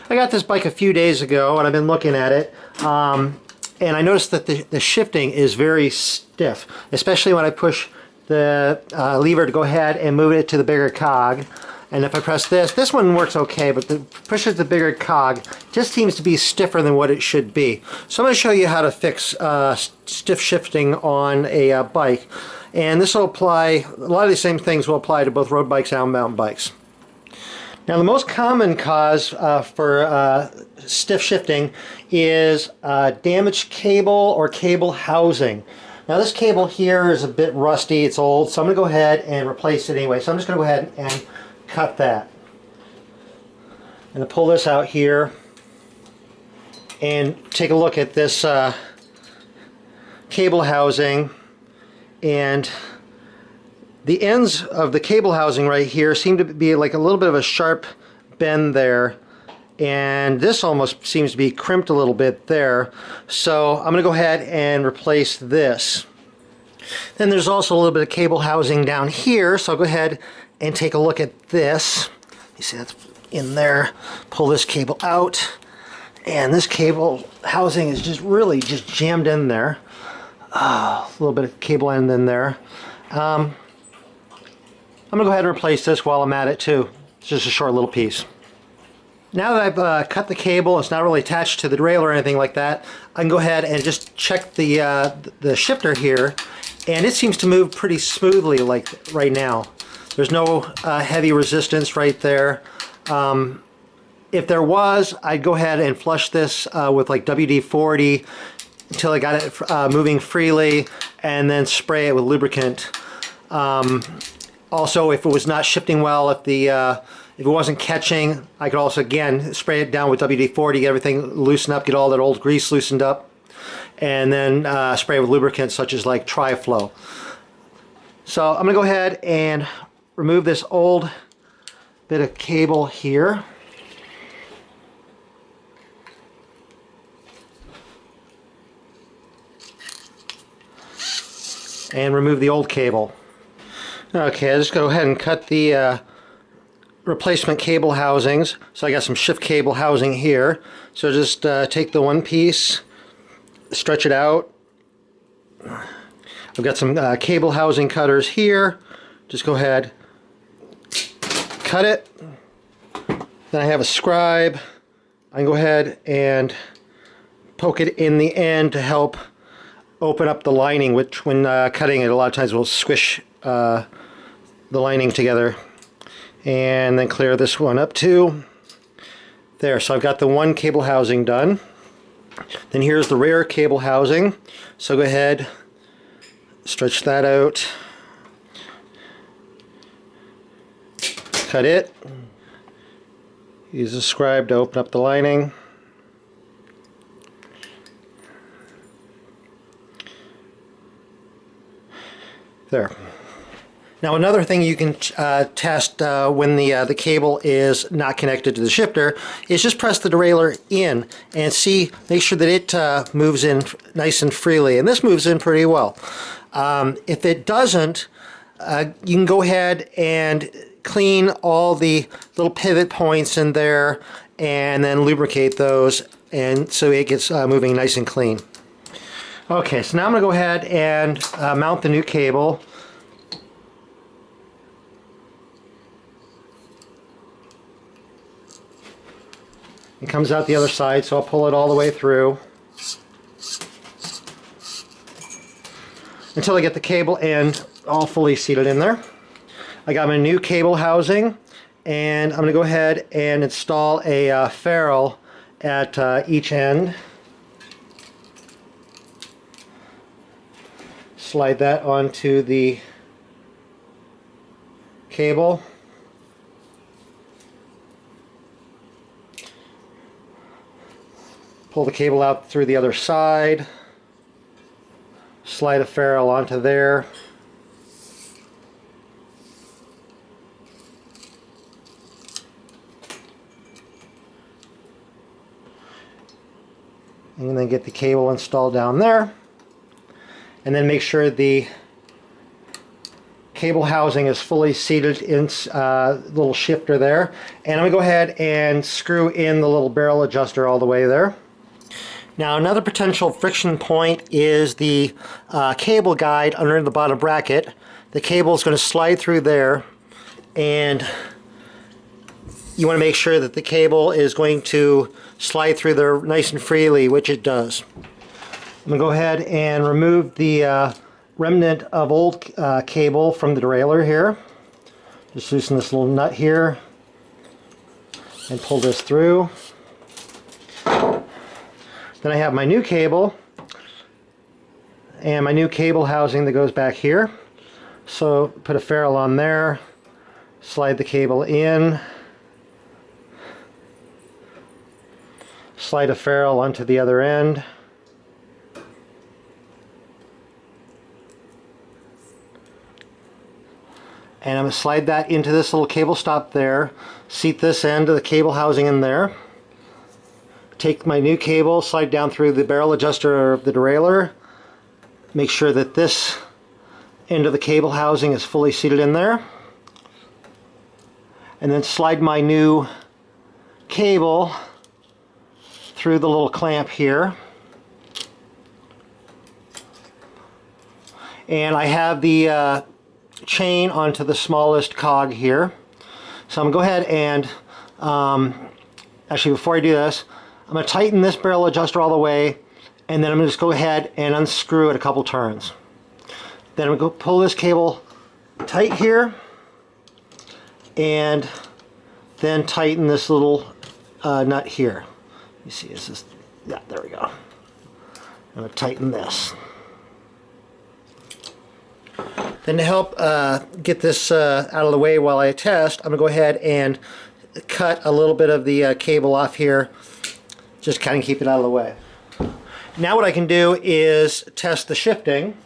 I got this bike a few days ago and I've been looking at it, and I noticed that the shifting is very stiff, especially when I push the lever to go ahead and move it to the bigger cog. And if I press this one works okay, but the pushes the bigger cog just seems to be stiffer than what it should be. So I'm going to show you how to fix stiff shifting on a bike. And this will apply, a lot of the same things will apply to both road bikes and mountain bikes. Now the most common cause for stiff shifting is damaged cable or cable housing. Now this cable here is a bit rusty, it's old, so I'm going to go ahead and replace it anyway. So I'm just going to go ahead and cut that. I'm going to pull this out here and take a look at this cable housing, and the ends of the cable housing right here seem to be like a little bit of a sharp bend there, and this almost seems to be crimped a little bit there. So I'm going to go ahead and replace this. Then there's also a little bit of cable housing down here, so I'll go ahead and take a look at this. You see that's in there. Pull this cable out, and this cable housing is just really just jammed in there. A little bit of cable end in there. I'm going to go ahead and replace this while I'm at it too. It's just a short little piece. Now that I've cut the cable, it's not really attached to the derailleur or anything like that, I can go ahead and just check the shifter here, and it seems to move pretty smoothly like right now. There's no heavy resistance right there. If there was, I'd go ahead and flush this with like WD-40 until I got it moving freely, and then spray it with lubricant. Also, if it was not shifting well, if it wasn't catching, I could also again spray it down with WD-40, get everything loosened up, get all that old grease loosened up, and then spray it with lubricant such as like Tri-Flow. So I'm going to go ahead and remove this old bit of cable here. And remove the old cable. Okay, I'll just go ahead and cut the replacement cable housings. So I got some shift cable housing here. So just take the one piece, stretch it out. I've got some cable housing cutters here. Just go ahead, cut it. Then I have a scribe. I can go ahead and poke it in the end to help open up the lining, which when cutting it a lot of times will squish the lining together. And then clear this one up too. There, so I've got the one cable housing done. Then here's the rear cable housing. So go ahead, stretch that out. Cut it. Use a scribe to open up the lining. There. Now another thing you can test when the cable is not connected to the shifter is just press the derailleur in and see, make sure that it moves in nice and freely, and this moves in pretty well. If it doesn't, you can go ahead and clean all the little pivot points in there and then lubricate those, and so it gets moving nice and clean. Okay, so now I'm going to go ahead and mount the new cable. It comes out the other side, so I'll pull it all the way through until I get the cable end all fully seated in there. I got my new cable housing, and I'm going to go ahead and install a ferrule at each end. Slide that onto the cable. Pull the cable out through the other side. Slide a ferrule onto there. And then get the cable installed down there. And then make sure the cable housing is fully seated in little shifter there. And I'm going to go ahead and screw in the little barrel adjuster all the way there. Now another potential friction point is the cable guide under the bottom bracket. The cable is going to slide through there, and you want to make sure that the cable is going to slide through there nice and freely, which it does. I'm going to go ahead and remove the remnant of old cable from the derailleur here. Just loosen this little nut here and pull this through. Then I have my new cable and my new cable housing that goes back here. So put a ferrule on there, slide the cable in, slide a ferrule onto the other end. And I'm going to slide that into this little cable stop there, seat this end of the cable housing in there. Take my new cable, slide down through the barrel adjuster of the derailleur. Make sure that this end of the cable housing is fully seated in there. And then slide my new cable through the little clamp here. And I have the chain onto the smallest cog here. So I'm going to go ahead and, actually before I do this, I'm going to tighten this barrel adjuster all the way, and then I'm going to just go ahead and unscrew it a couple turns. Then I'm going to pull this cable tight here, and then tighten this little nut here. You see, this is, yeah, there we go. I'm going to tighten this. Then to help get this out of the way while I test, I'm going to go ahead and cut a little bit of the cable off here, just kind of keep it out of the way. Now what I can do is test the shifting.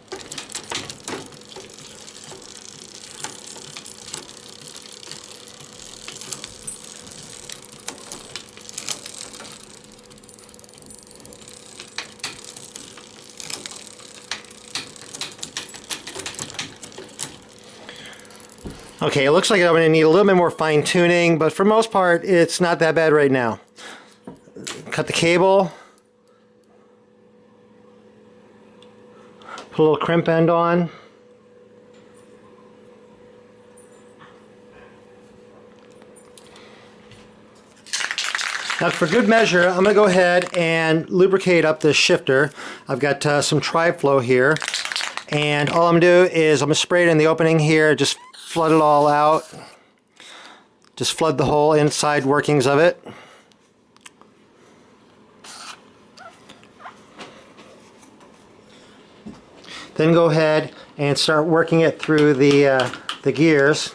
Okay, it looks like I'm going to need a little bit more fine tuning, but for the most part, it's not that bad right now. Cut the cable. Put a little crimp end on. Now for good measure, I'm going to go ahead and lubricate up this shifter. I've got some Tri-Flow here, and all I'm going to do is I'm going to spray it in the opening here, just flood it all out. Just flood the whole inside workings of it. Then go ahead and start working it through the gears.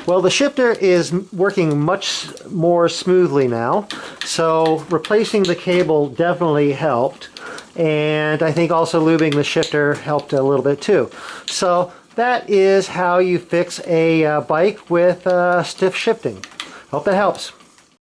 Well, the shifter is working much more smoothly now, so replacing the cable definitely helped. And I think also lubing the shifter helped a little bit too. So that is how you fix a bike with stiff shifting. Hope that helps.